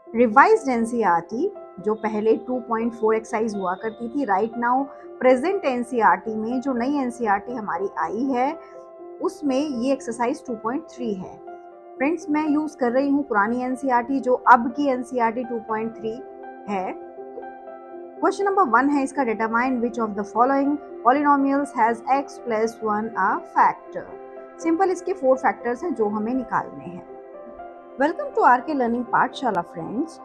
Revised NCERT जो पहले 2.4 exercise हुआ करती थी, राइट नाउ प्रेजेंट एनसीईआरटी में जो नई एनसीईआरटी हमारी आई है उसमें ये एक्सरसाइज 2.3 है। फ्रेंड्स, मैं यूज कर रही हूँ पुरानी एनसीईआरटी जो अब की एनसीईआरटी 2.3 है। क्वेश्चन नंबर 1 है इसका, determine which of the following polynomials has x plus 1 a factor. Simple इसके 4 फैक्टर्स हैं जो हमें निकालने हैं। वेलकम टू आर के लर्निंग पाठशाला फ्रेंड्स।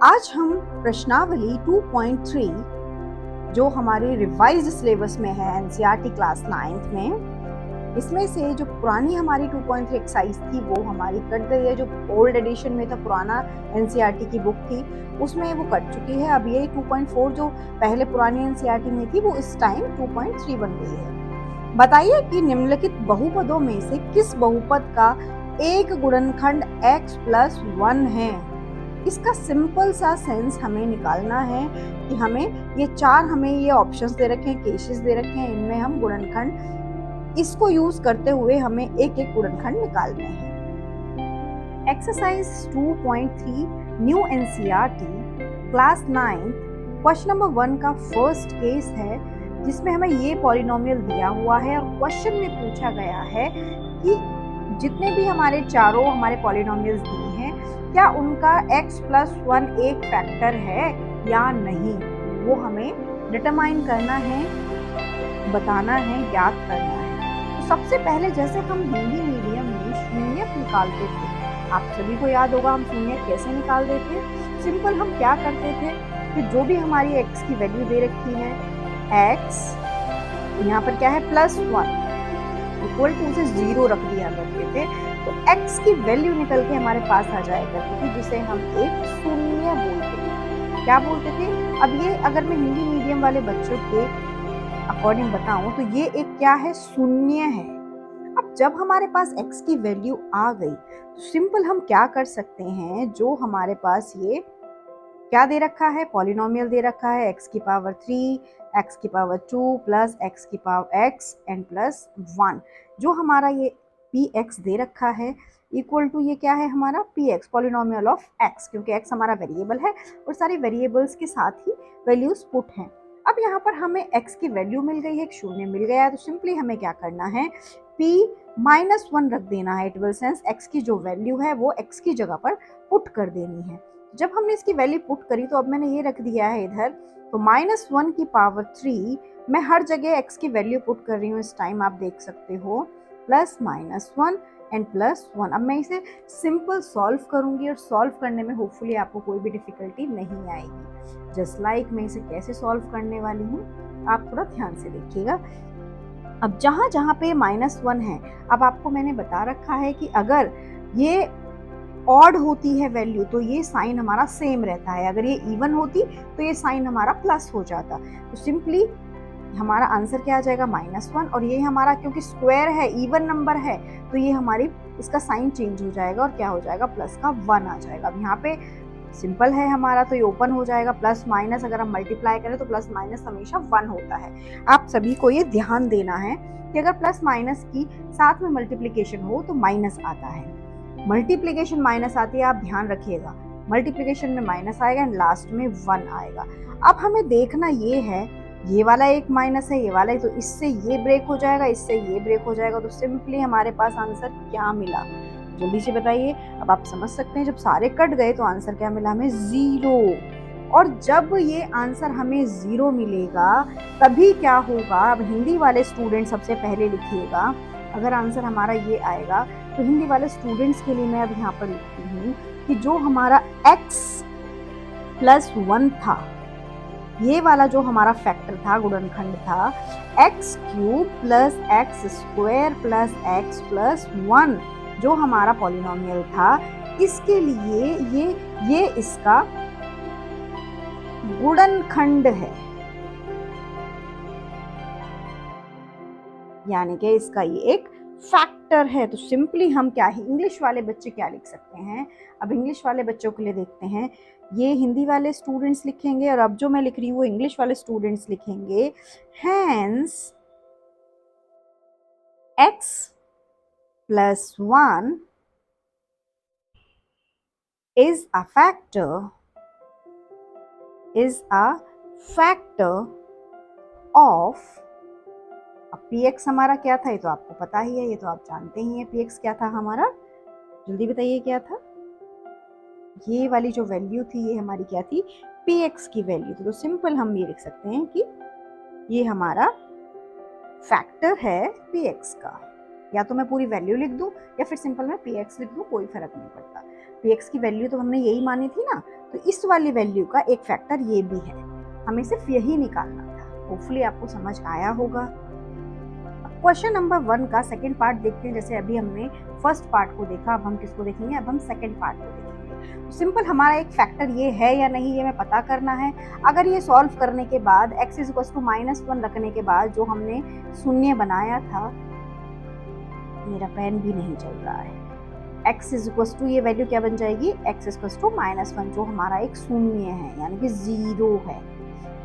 आज हम प्रश्नावली 2.3 जो हमारे रिवाइज्ड सिलेबस में है एनसीईआरटी क्लास 9th में, इसमें से जो पुरानी हमारी 2.3 एक्सरसाइज थी वो हमारी कट गई है। जो ओल्ड एडिशन में था, पुराना एनसीईआरटी की बुक थी, उसमें वो कट चुकी है। अब ये 2.4 जो पहले पुरानी एनसीईआरटी में थी वो इस टाइम 2.3 बन गई है। बताइए कि निम्नलिखित बहुपदों में से किस बहुपद का एक गुणनखंड x प्लस 1 है। इसका सिंपल सा सेंस हमें निकालना है कि हमें ये 4 हमें ये ऑप्शंस दे रखे हैं, केसेस दे रखे हैं, इनमें हम गुणनखंड इसको यूज करते हुए हमें एक एक गुणनखंड निकालने हैं। Exercise 2.3 new NCERT class 9 question number 1 का फर्स्ट केस है जिसमें हमें ये पॉलिनोमियल दिया हुआ है और क्वेश्चन में पूछा गया है कि जितने भी हमारे चारों हमारे पॉलिनोमियल्स दिए हैं क्या उनका x प्लस 1 एक फैक्टर है या नहीं, वो हमें डिटरमाइन करना है, बताना है, ज्ञात करना है। सबसे पहले जैसे हम हिंदी मीडियम में शून्यक निकालते थे, आप सभी को याद होगा हम शून्यक कैसे निकालते थे। सिंपल हम क्या करते थे कि जो भी हमारी x की वैल्यू दे रखी है, x यहाँ पर क्या है प्लस 1 इक्वल टू से 0 रख दिया करते थे, तो x की वैल्यू निकल के हमारे पास आ जाया करती थी जिसे हम एक शून्य बोलते थे। क्या बोलते थे? अब ये अगर मैं हिंदी मीडियम वाले बच्चों के अकॉर्डिंग बताऊं तो ये एक क्या है, शून्य है। अब जब हमारे पास x की वैल्यू आ गई तो सिंपल हम क्या कर सकते हैं, जो हमारे पास ये क्या दे रखा है, पॉलिनोमियल दे रखा है x की पावर 3, x की पावर 2 प्लस x की पावर x एंड प्लस 1, जो हमारा ये px दे रखा है इक्वल टू ये क्या है हमारा px, पॉलिनोमियल ऑफ x, क्योंकि x हमारा वेरिएबल है और सारी वेरिएबल्स के साथ ही वैल्यूज पुट हैं। अब यहाँ पर हमें x की वैल्यू मिल गई है, एक शून्य मिल गया है, तो सिंपली हमें क्या करना है, p माइनस 1 रख देना है। इट विल सेंस x की जो वैल्यू है वो x की जगह पर पुट कर देनी है। जब हमने इसकी वैल्यू पुट करी तो अब मैंने ये रख दिया है इधर, तो -1 की पावर 3 मैं हर जगह x की वैल्यू पुट कर रही हूँ इस टाइम, आप देख सकते हो, प्लस -1 एंड प्लस 1। अब मैं इसे सिंपल सॉल्व करूंगी और सॉल्व करने में होपफुली आपको कोई भी डिफिकल्टी नहीं आएगी। जस्ट लाइक मैं इसे कैसे सॉल्व करने वाली हूँ आप थोड़ा ध्यान से देखिएगा। अब जहाँ जहाँ पे -1 है, अब आपको मैंने बता रखा है कि अगर ये ऑड होती है वैल्यू तो ये साइन हमारा सेम रहता है, अगर ये इवन होती तो ये साइन हमारा प्लस हो जाता। तो सिंपली हमारा आंसर क्या आ जाएगा, -1, और ये हमारा क्योंकि स्क्वायर है, इवन नंबर है, तो ये हमारी इसका साइन चेंज हो जाएगा और क्या हो जाएगा, प्लस का 1 आ जाएगा। अब यहाँ पे सिंपल है हमारा, तो ये ओपन हो जाएगा, प्लस माइनस अगर हम मल्टीप्लाई करें तो प्लस माइनस हमेशा 1 होता है। आप सभी को ये ध्यान देना है कि अगर प्लस माइनस की साथ में मल्टीप्लीकेशन हो तो माइनस आता है, मल्टीप्लिकेशन माइनस आती है, आप ध्यान रखिएगा, मल्टीप्लिकेशन में माइनस आएगा एंड लास्ट में 1 आएगा। अब हमें देखना ये है, ये वाला एक माइनस है, ये वाला है, तो इससे ये ब्रेक हो जाएगा, इससे ये ब्रेक हो जाएगा, तो सिंपली हमारे पास आंसर क्या मिला, जल्दी से बताइए। अब आप समझ सकते हैं जब सारे कट गए तो आंसर क्या मिला हमें, 0। और जब ये आंसर हमें 0 मिलेगा तभी क्या होगा, अब हिंदी वाले स्टूडेंट सबसे पहले लिखिएगा, अगर आंसर हमारा ये आएगा तो हिंदी वाले स्टूडेंट्स के लिए मैं अब यहाँ पर लिखती हूँ कि जो हमारा x प्लस 1 था, ये वाला जो हमारा फैक्टर था, गुणनखंड था, x cube plus x square plus x plus 1 जो हमारा पॉलिनोमियल था, इसके लिए ये इसका गुणनखंड है, यानी कि इसका ये एक फैक्टर है। तो सिंपली हम क्या है, इंग्लिश वाले बच्चे क्या लिख सकते हैं, अब इंग्लिश वाले बच्चों के लिए देखते हैं, ये हिंदी वाले स्टूडेंट्स लिखेंगे और अब जो मैं लिख रही हूँ वो इंग्लिश वाले स्टूडेंट्स लिखेंगे। Hence x plus 1 is a factor of, अब px हमारा क्या था, ये तो आपको पता ही है, ये तो आप जानते ही हैं px क्या था हमारा, जल्दी बताइए क्या था। ये वाली जो वैल्यू थी ये हमारी क्या थी, px की वैल्यू थी। तो सिंपल हम ये लिख सकते हैं कि ये हमारा फैक्टर है px का। या तो मैं पूरी वैल्यू लिख दूं या फिर सिंपल मैं px लिख दूं, कोई फर्क नहीं पड़ता। px की वैल्यू तो हमने यही मानी थी ना, तो इस वाली वैल्यू का एक फैक्टर ये भी है, हमें सिर्फ यही निकालना था। होपफुली आपको समझ आया होगा। क्वेश्चन नंबर 1 का सेकंड पार्ट देखते हैं। जैसे अभी हमने फर्स्ट पार्ट को देखा, अब हम किसको देखेंगे, अब हम सेकंड पार्ट को देखेंगे। तो सिंपल हमारा एक फैक्टर ये है या नहीं, ये हमें पता करना है। अगर ये सॉल्व करने के बाद x इज इक्वल टू -1 रखने के बाद जो हमने शून्य बनाया था, मेरा पेन भी नहीं चल रहा है, x इज इक्वल टू ये वैल्यू क्या बन जाएगी, x इज इक्वल टू -1, जो हमारा एक शून्य है यानी कि 0 है।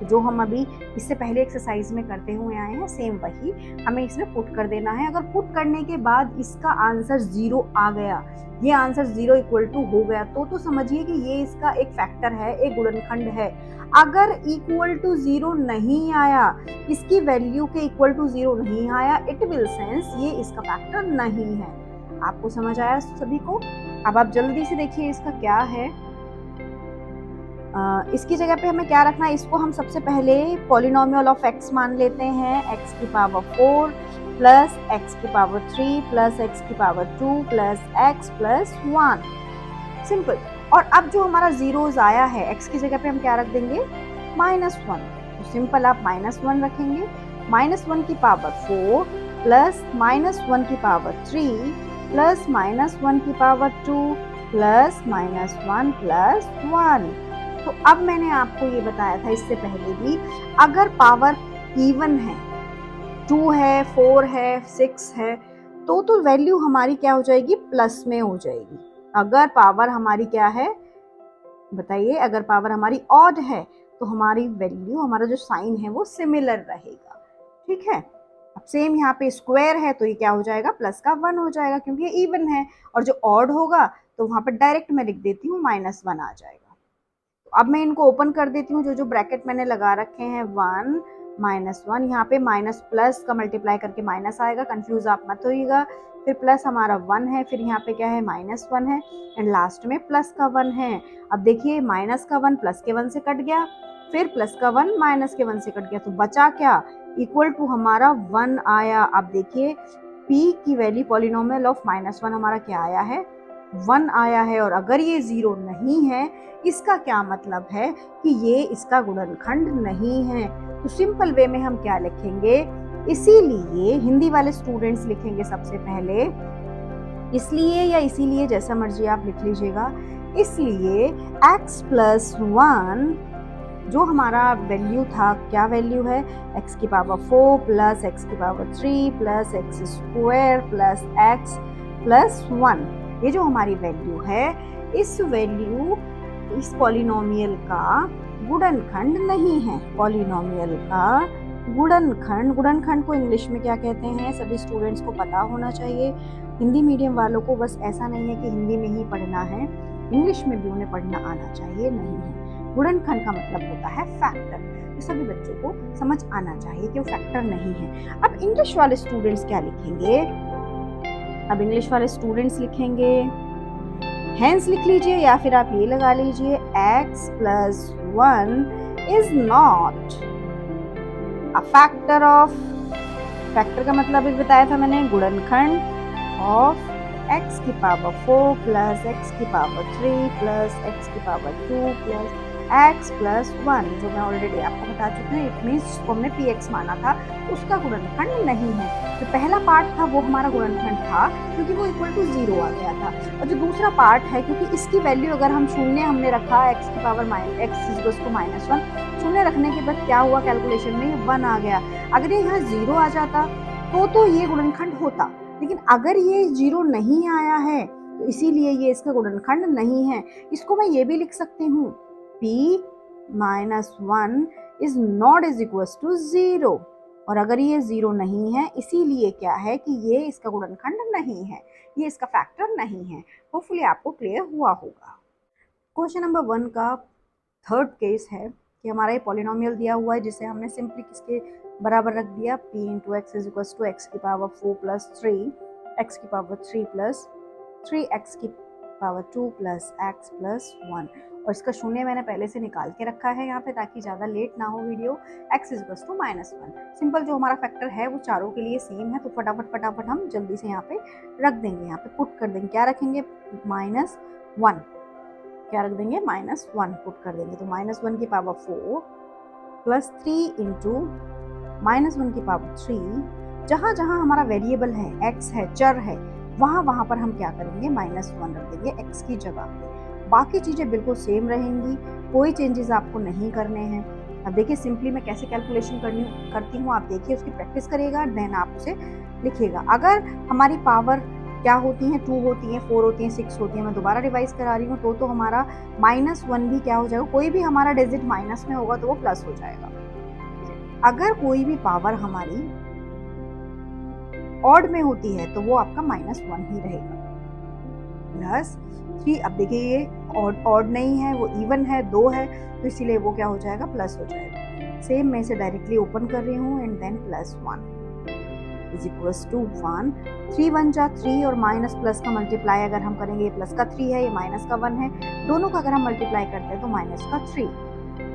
जो हम अभी इससे पहले एक्सरसाइज में करते हुए आए हैं, सेम वही हमें इसमें पुट कर देना है। अगर पुट करने के बाद इसका आंसर 0 आ गया, ये आंसर 0 इक्वल टू हो गया, तो समझिए कि ये इसका एक फैक्टर है, एक गुणनखंड है। अगर इक्वल टू 0 नहीं आया, इसकी वैल्यू के इक्वल टू 0 नहीं आया, इट विल सेंस ये इसका फैक्टर नहीं है। आपको समझ आया सभी को? अब आप जल्दी से देखिए इसका क्या है। इसकी जगह पे हमें क्या रखना है, इसको हम सबसे पहले पॉलिनोमियल ऑफ x मान लेते हैं, x की पावर 4 प्लस x की पावर 3 प्लस x की power 2 plus x plus 1, simple. और अब जो हमारा जीरोस आया है, x की जगह पे हम क्या रख देंगे, -1। तो सिंपल आप -1 रखेंगे, -1 की पावर 4 प्लस -1 की पावर 3 प्लस -1 की पावर 2 प्लस -1 प्लस 1। तो अब मैंने आपको ये बताया था इससे पहले भी, अगर पावर इवन है, 2 है, 4 है, 6 है, तो वैल्यू हमारी क्या हो जाएगी, प्लस में हो जाएगी। अगर पावर हमारी क्या है बताइए, अगर पावर हमारी ऑड है तो हमारी वैल्यू, हमारा जो साइन है वो सिमिलर रहेगा, ठीक है। अब सेम यहाँ पे स्क्वायर है तो ये क्या हो जाएगा, प्लस का 1 हो जाएगा क्योंकि ये इवन है। और जो ऑड होगा तो वहां पर डायरेक्ट मैं लिख देती हूँ -1 आ जाएगा। अब मैं इनको ओपन कर देती हूँ, जो ब्रैकेट मैंने लगा रखे हैं, 1 -1, यहाँ पे माइनस प्लस का मल्टीप्लाई करके माइनस आएगा, कंफ्यूज आप मत होइएगा। फिर प्लस हमारा 1 है, फिर यहाँ पे क्या है, -1 है, एंड लास्ट में प्लस का 1 है। अब देखिए माइनस का 1 प्लस के 1 से कट गया, फिर प्लस का 1 माइनस के 1 से कट गया, तो बचा क्या, इक्वल टू हमारा 1 आया। अब देखिए p की वैल्यू पॉलिनोमियल ऑफ -1 हमारा क्या आया है, 1 आया है। और अगर ये 0 नहीं है, इसका क्या मतलब है कि ये इसका गुणनखंड नहीं है। तो सिंपल वे में हम क्या लिखेंगे, इसीलिए हिंदी वाले स्टूडेंट्स लिखेंगे सबसे पहले, इसलिए या इसीलिए, जैसा मर्जी आप लिख लीजिएगा। इसलिए x प्लस 1 जो हमारा वैल्यू था, क्या वैल्यू है, x की पावर 4 प्लस x की power 3 plus x square plus x plus 1, ये जो हमारी वैल्यू है, इस वैल्यू इस पॉलिनोमियल का गुणनखंड नहीं है। पॉलिनोमियल का गुणनखंड को इंग्लिश में क्या कहते हैं, सभी स्टूडेंट्स को पता होना चाहिए। हिंदी मीडियम वालों को बस ऐसा नहीं है कि हिंदी में ही पढ़ना है, इंग्लिश में भी उन्हें पढ़ना आना चाहिए, नहीं है। गुणनखंड का मतलब होता है फैक्टर, तो सभी बच्चों को समझ आना चाहिए कि वो फैक्टर नहीं है। अब इंग्लिश वाले स्टूडेंट्स क्या लिखेंगे, अब इंग्लिश वाले स्टूडेंट्स लिखेंगे, हेंस लिख लीजिए या फिर आप ये लगा लीजिए, x plus 1 is not a factor of, factor का मतलब भी बताया था मैंने, गुणनखंड ऑफ x की पावर 4 प्लस x की पावर 3 प्लस x की पावर 2 प्लस x प्लस 1, जो मैं ऑलरेडी आपको बता चुकी हूँ। इट मीन्स जिसको हमने px माना था उसका गुणनखंड नहीं है। जो पहला पार्ट था वो हमारा गुणनखंड था क्योंकि वो इक्वल टू 0 आ गया था, और जो दूसरा पार्ट है, क्योंकि इसकी वैल्यू अगर हम शून्य हमने रखा, x की पावर x इक्वल्स टू -1, शून्य रखने के बाद क्या हुआ, कैलकुलेशन में 1 आ गया। अगर ये यहाँ 0 आ जाता तो ये गुणनखंड होता, लेकिन अगर ये 0 नहीं आया है तो इसीलिए ये इसका गुणनखंड नहीं है। इसको मैं ये भी लिख सकती हूँ, p -1 is not is equals to 0, और अगर ये 0 नहीं है इसीलिए क्या है कि ये इसका गुणनखंड नहीं है, ये इसका फैक्टर नहीं है। होपफुली आपको क्लियर हुआ होगा। क्वेश्चन नंबर 1 का थर्ड केस है कि हमारा ये पॉलिनोमियल दिया हुआ है जिसे हमने सिंपली किसके बराबर रख दिया, p into x is equal to x की पावर 4 प्लस 3 एक्स की पावर 3 प्लस 3 एक्स की पावर 2 प्लस एक्स प्लस 1। और इसका शून्य मैंने पहले से निकाल के रखा है यहाँ पे ताकि ज़्यादा लेट ना हो वीडियो। x is equal to -1। Simple जो हमारा फैक्टर है वो चारों के लिए सेम है, तो फटाफट हम जल्दी से यहाँ पे रख देंगे, यहाँ पे पुट कर देंगे। क्या रखेंगे, -1। क्या रख देंगे, -1 पुट कर देंगे। तो -1 की पावर 4 प्लस 3 इंटू -1 की पावर 3। जहाँ जहाँ हमारा वेरिएबल है, x है, चर है, वहाँ पर हम क्या करेंगे, -1 रख देंगे x की जगह। बाकी चीज़ें बिल्कुल सेम रहेंगी, कोई चेंजेस आपको नहीं करने हैं। अब देखिए सिंपली मैं कैसे कैलकुलेशन करती हूँ, आप देखिए, उसकी प्रैक्टिस करिएगा, देन आप उसे लिखिएगा। अगर हमारी पावर क्या होती हैं, 2 होती हैं, 4 होती हैं, 6 होती हैं, मैं दोबारा रिवाइज करा रही हूँ, तो हमारा -1 भी क्या हो जाएगा, कोई भी हमारा डिजिट माइनस में होगा तो वो प्लस हो जाएगा। अगर कोई भी पावर हमारी ऑड में होती है तो वो आपका -1 ही रहेगा। प्लस 3, अब देखिए ये ऑड नहीं है, वो इवन है, 2 है, तो इसीलिए वो क्या हो जाएगा, प्लस हो जाएगा। सेम मैं इसे डायरेक्टली ओपन कर रही हूँ and then +1 is equals to 1। 3 1 जा 3 और माइनस प्लस का मल्टीप्लाई अगर हम करेंगे, ये प्लस का 3 है, ये माइनस का 1 है, दोनों का अगर हम मल्टीप्लाई करते हैं तो माइनस का 3,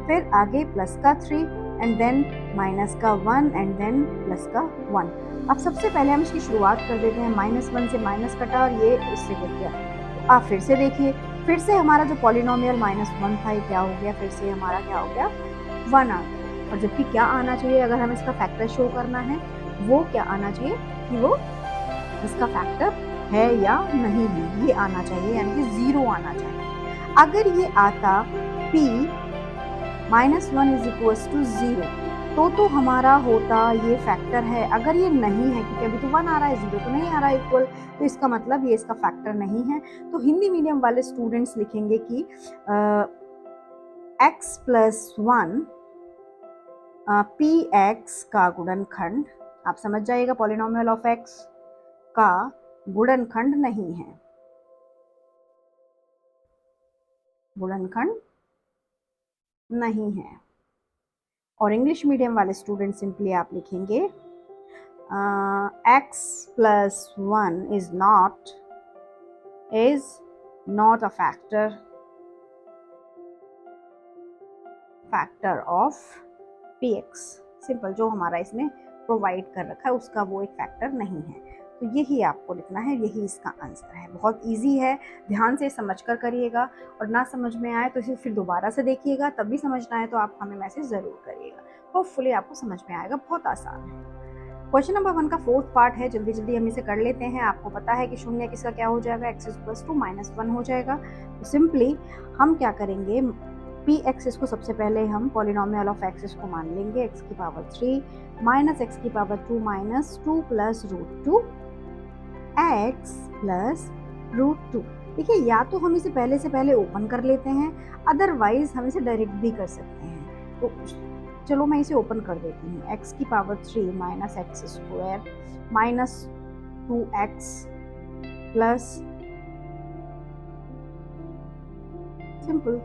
फिर आगे प्लस का 3 एंड देन माइनस का 1 एंड देन प्लस का 1। अब सबसे पहले हम इसकी शुरुआत कर देते हैं, -1 से माइनस कटा और ये इससे कट गया। तो आप फिर से देखिए, फिर से हमारा जो पॉलिनोमियल -1 था ये क्या हो गया, फिर से हमारा क्या हो गया, 1 आ गया। और जबकि क्या आना चाहिए, अगर हमें इसका फैक्टर शो करना है, वो क्या आना चाहिए कि वो इसका फैक्टर है या नहीं है, ये आना चाहिए, यानी कि 0 आना चाहिए। अगर ये आता p -1 इज इक्वल्स टू 0 तो हमारा होता ये फैक्टर है। अगर ये नहीं है, क्योंकि अभी तो 1 आ रहा है, 0 तो नहीं आ रहा है इक्वल, तो इसका मतलब ये इसका फैक्टर नहीं है। तो हिंदी मीडियम वाले स्टूडेंट्स लिखेंगे कि x प्लस 1 px का गुणनखंड, आप समझ जाइएगा, पॉलिनोमियल ऑफ x का गुणनखंड नहीं है, गुणनखंड नहीं है। और इंग्लिश मीडियम वाले स्टूडेंट सिंपली आप लिखेंगे x plus 1 is not a factor of px। Simple जो हमारा इसमें प्रोवाइड कर रखा है उसका वो एक फैक्टर नहीं है। तो यही आपको लिखना है, यही इसका आंसर है। बहुत इजी है, ध्यान से समझ कर करिएगा, और ना समझ में आए तो इसे फिर दोबारा से देखिएगा, तब भी समझना है तो आप हमें मैसेज ज़रूर करिएगा। होपफुली आपको समझ में आएगा, बहुत आसान है। क्वेश्चन नंबर 1 का फोर्थ पार्ट है, जल्दी हम इसे कर लेते हैं। आपको पता है कि शून्य किसका क्या हो जाएगा, x इक्वल्स टू -1 हो जाएगा। तो सिंपली हम क्या करेंगे, px इसको सबसे पहले हम पॉलिनोमियल ऑफ x इसको मान लेंगे, x की पावर 3 माइनस x की power 2 minus 2 plus √2 x plus √2। देखिए, या तो हम इसे पहले से पहले ओपन कर लेते हैं, अदरवाइज हम इसे डायरेक्ट भी कर सकते हैं। तो चलो मैं इसे ओपन कर देती हूँ, x की power 3 minus x square minus 2x plus, simple.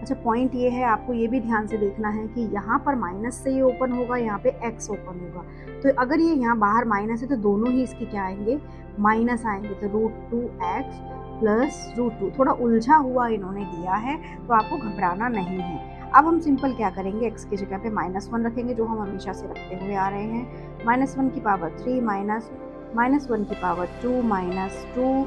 अच्छा, पॉइंट ये है, आपको ये भी ध्यान से देखना है कि यहाँ पर माइनस से ये ओपन होगा, यहाँ पे x ओपन होगा। तो अगर ये यहाँ बाहर माइनस है तो दोनों ही इसके क्या आएंगे, माइनस आएंगे। तो √2x प्लस √2 थोड़ा उलझा हुआ इन्होंने दिया है, तो आपको घबराना नहीं है। अब हम सिंपल क्या करेंगे, x की जगह पे -1 रखेंगे, जो हम हमेशा से रखते हुए आ रहे हैं। -1 की पावर 3 माइनस -1 की पावर 2 माइनस 2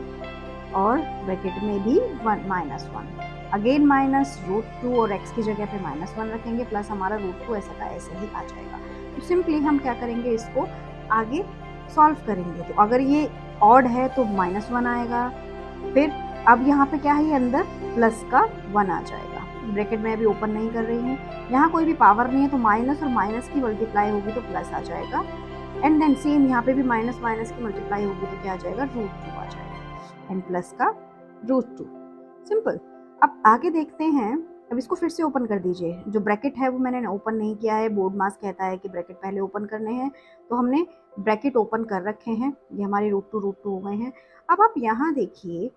और ब्रैकेट में भी 1 अगेन माइनस √2 और x की जगह पे -1 रखेंगे, प्लस हमारा √2 ऐसा का ऐसे ही आ जाएगा। तो सिंपली हम क्या करेंगे, इसको आगे सॉल्व करेंगे। तो अगर ये ऑड है तो -1 आएगा, फिर अब यहाँ पे क्या है, ये अंदर प्लस का 1 आ जाएगा। ब्रैकेट में अभी ओपन नहीं कर रही हूँ, यहाँ कोई भी पावर नहीं है, तो माइनस और माइनस की मल्टीप्लाई होगी तो प्लस आ जाएगा। एंड देन सेम यहाँ पे भी माइनस माइनस की मल्टीप्लाई होगी तो क्या आ जाएगा, √2 आ जाएगा, एंड प्लस का √2। सिंपल। अब आगे देखते हैं, अब इसको फिर से ओपन कर दीजिए। जो ब्रैकेट है वो मैंने ओपन नहीं किया है, बोर्ड मास कहता है कि ब्रैकेट पहले ओपन करने हैं, तो हमने ब्रैकेट ओपन कर रखे हैं। ये हमारे √2 हो गए हैं। अब आप यहाँ देखिए,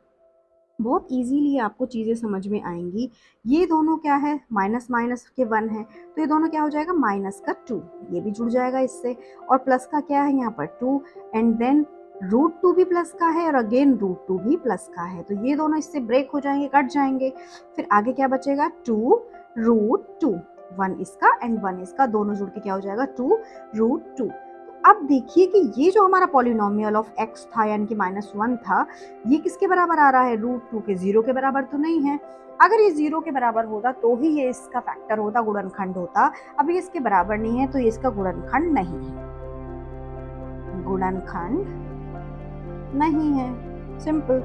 बहुत इजीली आपको चीज़ें समझ में आएंगी। ये दोनों क्या है, माइनस माइनस के 1 है, तो ये दोनों क्या हो जाएगा, माइनस का 2, ये भी जुड़ जाएगा इससे। और प्लस का क्या है यहाँ पर 2, एंड देन √2 भी प्लस का है और अगेन √2 भी प्लस का है, तो ये दोनों इससे ब्रेक हो जाएंगे, कट जाएंगे। फिर आगे क्या बचेगा, 2√2, 1 इसका एंड 1 इसका, दोनों जुड़ के क्या हो जाएगा, 2√2। अब देखिए कि ये जो हमारा पॉलिनोमियल ऑफ x था यानी कि -1 था, ये किसके बराबर आ रहा है, √2 के, 0 के बराबर तो नहीं है। अगर ये 0 के बराबर होता तो ही ये इसका फैक्टर होता, गुणनखंड होता। अब ये इसके बराबर नहीं है तो ये इसका गुणनखंड नहीं है, गुणनखंड नहीं है, सिंपल।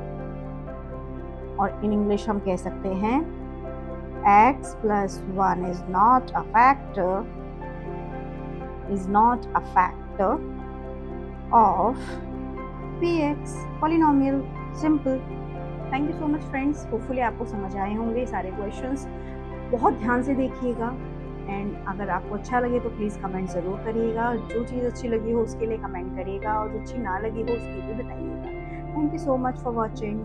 और इन इंग्लिश हम कह सकते हैं x + 1 is not a factor of px polynomial, simple. Thank you so much friends, hopefully आपको समझ आए होंगे सारे क्वेश्चंस। बहुत ध्यान से देखिएगा, एंड अगर आपको अच्छा लगे तो प्लीज़ कमेंट ज़रूर करिएगा। जो चीज़ अच्छी लगी हो उसके लिए कमेंट करिएगा, और जो अच्छी ना लगी हो उसके लिए बताइएगा। Thank you so much for watching.